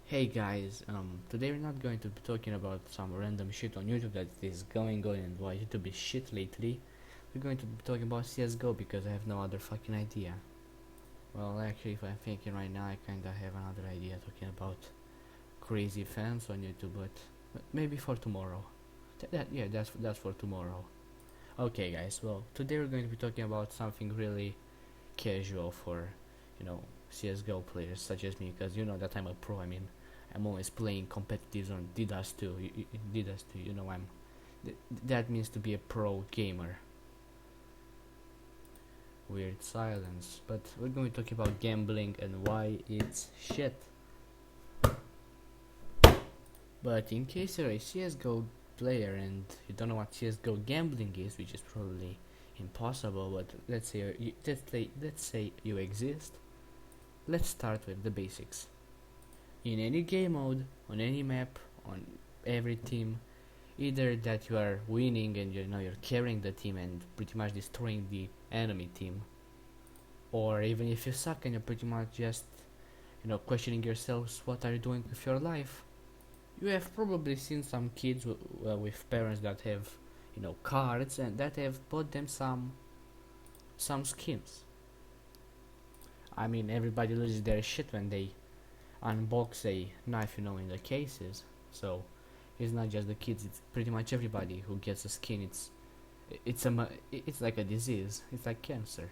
Hey guys, today we're not going to be talking about some random shit on YouTube that is going on and why YouTube is shit lately. We're going to be talking about CSGO because I have no other fucking idea. Well, actually, if I'm thinking right now, I kinda have another idea talking about crazy fans on YouTube, but maybe for tomorrow. That's for tomorrow. Okay, guys. Well, today we're going to be talking about something really casual for, you know, CS:GO players such as me, because you know that I'm a pro. I mean, I'm always playing competitive on DDoS 2. DDoS 2. You know, that means to be a pro gamer. Weird silence. But we're going to talk about gambling and why it's shit. But in case you're a CS:GO player and you don't know what CS:GO gambling is, which is probably impossible, but let's say you exist. Let's start with the basics. In any game mode, on any map, on every team, either that you are winning and you're carrying the team and pretty much destroying the enemy team, or even if you suck and you're pretty much just questioning yourselves what are you doing with your life. You have probably seen some kids with parents that have cards and that have bought them some skins. I mean, everybody loses their shit when they unbox a knife, in the cases. So it's not just the kids; it's pretty much everybody who gets a skin. It's like a disease. It's like cancer.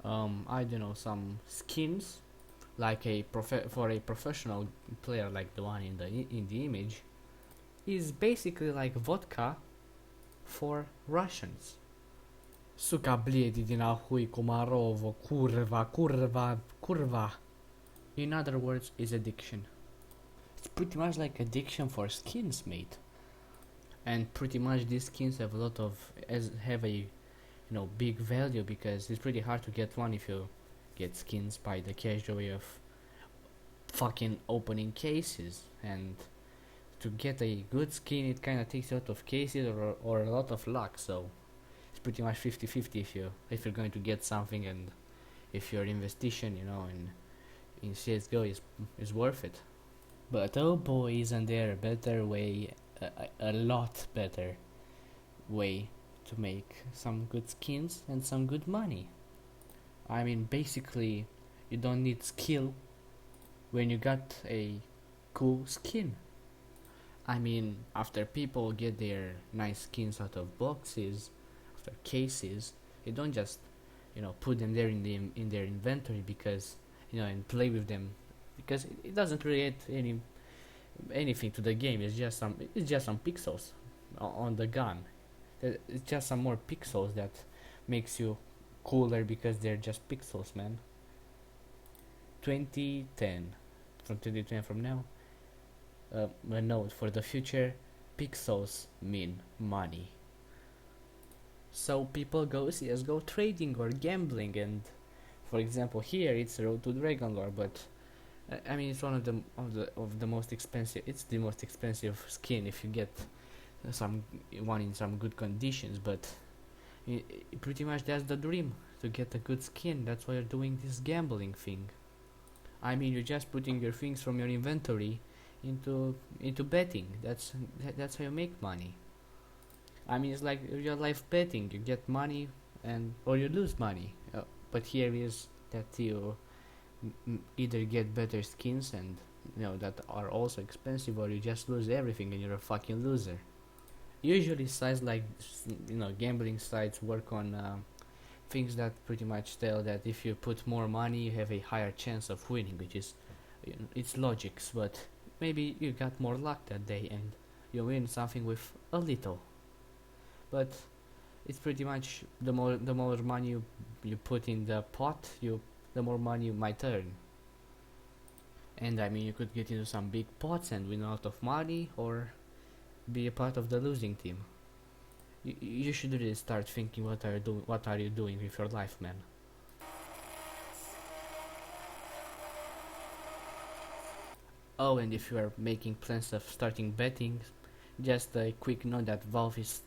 I don't know, some skins like for a professional player like the one in the image is basically like vodka for Russians. Suka bliedi di nahuj Komarovo, kurva. In other words, is addiction. It's pretty much like addiction for skins, mate. And pretty much these skins have have a big value because it's pretty hard to get one if you get skins by the casual way of fucking opening cases. And to get a good skin, it kind of takes a lot of cases or a lot of luck. So it's pretty much 50-50 if you're going to get something, and if your investigation in CS:GO is worth it. But oh boy, isn't there a better way, a lot better way to make some good skins and some good money. I mean, basically, you don't need skill when you got a cool skin. I mean, after people get their nice skins out of boxes, after cases, you don't just put them there in their inventory because and play with them because it doesn't really add anything to the game. It's just some pixels on the gun. It's just some more pixels that makes you cooler because they're just pixels, man. 2010, from 2010 from now, a note for the future: pixels mean money. So people go CS:GO trading or gambling, and for example here it's Road to Dragon Lore, but I mean it's one of the most expensive. It's the most expensive skin if you get some one in some good conditions, but pretty much that's the dream, to get a good skin. That's why you're doing this gambling thing. I mean, you're just putting your things from your inventory into betting. That's how you make money. I mean, it's like real life betting. You get money and or you lose money. But here is that you either get better skins and that are also expensive, or you just lose everything and you're a fucking loser. Usually sites like gambling sites work on things that pretty much tell that if you put more money you have a higher chance of winning, which is it's logics, but maybe you got more luck that day and you win something with a little. But it's pretty much the more money you put in the pot, the more money you might earn. And I mean, you could get into some big pots and win a lot of money, or be a part of the losing team. You should really start thinking what are you doing with your life, man. Oh, and if you are making plans of starting betting, just a quick note that Valve is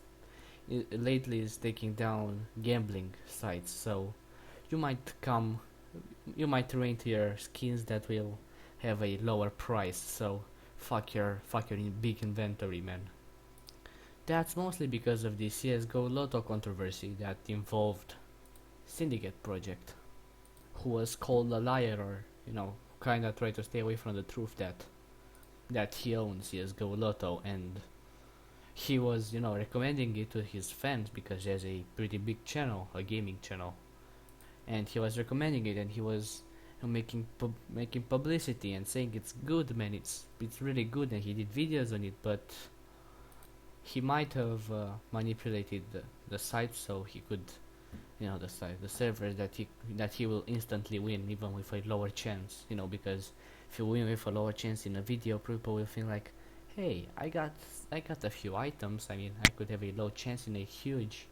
lately is taking down gambling sites, so you might come you might rent your skins that will have a lower price. So fuck your big inventory, man. That's mostly because of the CS:GO Lotto controversy that involved Syndicate Project, who was called a liar, or kinda tried to stay away from the truth that he owns CS:GO Lotto, and he was recommending it to his fans because he has a pretty big channel, a gaming channel, and he was recommending it, and he was making publicity and saying it's good, man, it's really good, and he did videos on it, but he might have manipulated the site so he could, the servers that he will instantly win even with a lower chance, because if you win with a lower chance in a video, people will feel like, hey, I got a few items. I mean, I could have a low chance in a huge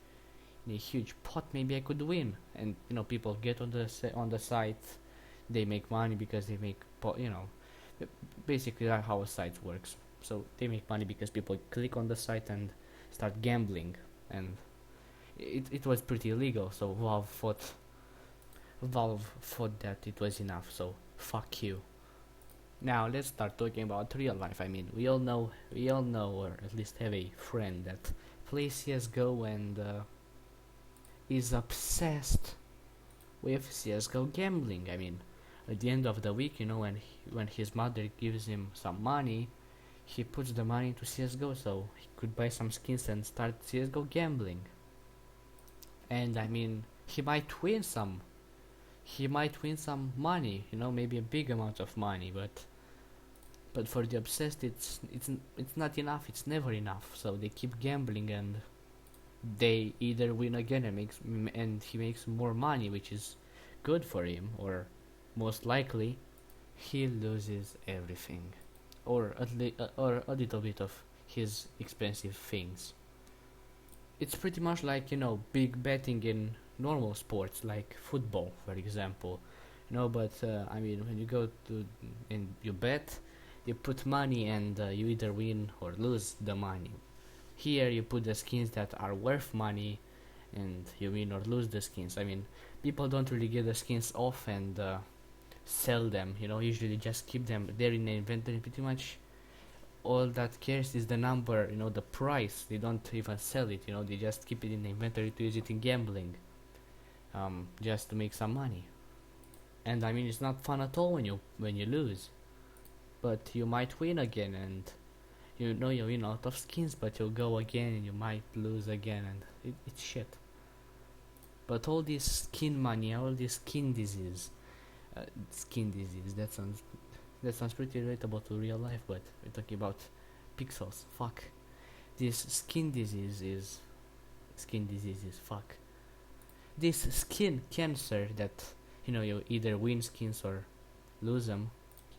pot. Maybe I could win, and people get on the site. They make money because they make basically that's how a site works. So they make money because people click on the site and start gambling, and it was pretty illegal. So Valve thought that it was enough. So fuck you. Now let's start talking about real life. I mean, we all know, or at least have a friend that plays CS:GO and is obsessed with CS:GO gambling. I mean, at the end of the week, when his mother gives him some money, he puts the money into CS:GO so he could buy some skins and start CS:GO gambling. And I mean, he might win some money, maybe a big amount of money, but for the obsessed, it's not enough. It's never enough. So they keep gambling, and they either win again and he makes more money, which is good for him, or most likely he loses everything, or or a little bit of his expensive things. It's pretty much like big betting in normal sports like football, for example. But I mean, when you go to and you bet, you put money, and you either win or lose the money. Here you put the skins that are worth money, and you win or lose the skins. I mean, people don't really get the skins off and sell them. Usually just keep them there in the inventory. Pretty much all that cares is the number, the price. They don't even sell it. They just keep it in the inventory to use it in gambling, just to make some money. And I mean, it's not fun at all when you lose, but you might win again, and you win a lot of skins, but you'll go again and you might lose again, and it's shit. But all this skin mania, all this skin disease, that sounds pretty relatable to real life, but we're talking about pixels. Fuck. This skin disease is fuck. This skin cancer that you either win skins or lose them.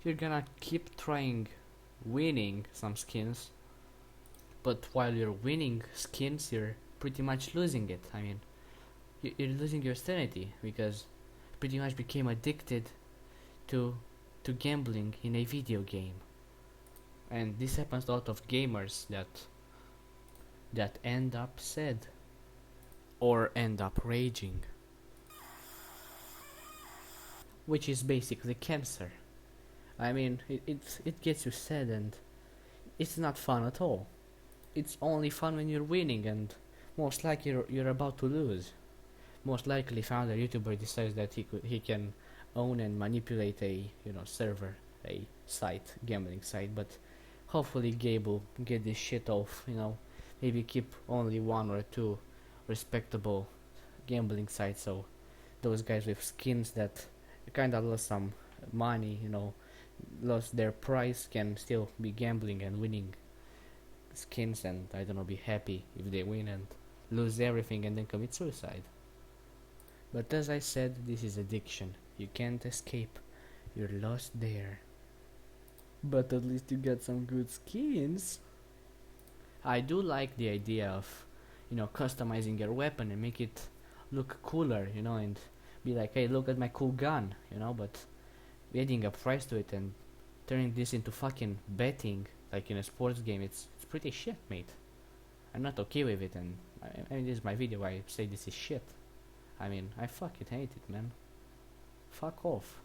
You're gonna keep trying winning some skins, but while you're winning skins, you're pretty much losing it. I mean, you're losing your sanity because you pretty much became addicted to gambling in a video game. And this happens to a lot of gamers that end up sad or end up raging, which is basically cancer. I mean, it gets you sad, and it's not fun at all. It's only fun when you're winning, and most likely you're about to lose. Most likely, if another YouTuber decides that he can own and manipulate a server, a site, gambling site, but hopefully Gabe will get this shit off. Maybe keep only one or two respectable gambling sites, so those guys with skins that kinda lost some money, lost their price, can still be gambling and winning skins, and I don't know, be happy if they win and lose everything and then commit suicide. But as I said, this is addiction. You can't escape. You're lost there. But at least you get some good skins. I do like the idea of, customizing your weapon and make it look cooler, and be like, hey, look at my cool gun, but adding a price to it and turning this into fucking betting, like in a sports game, it's pretty shit, mate. I'm not okay with it, and I mean, this is my video, I say this is shit. I mean, I fucking hate it, man. Fuck off.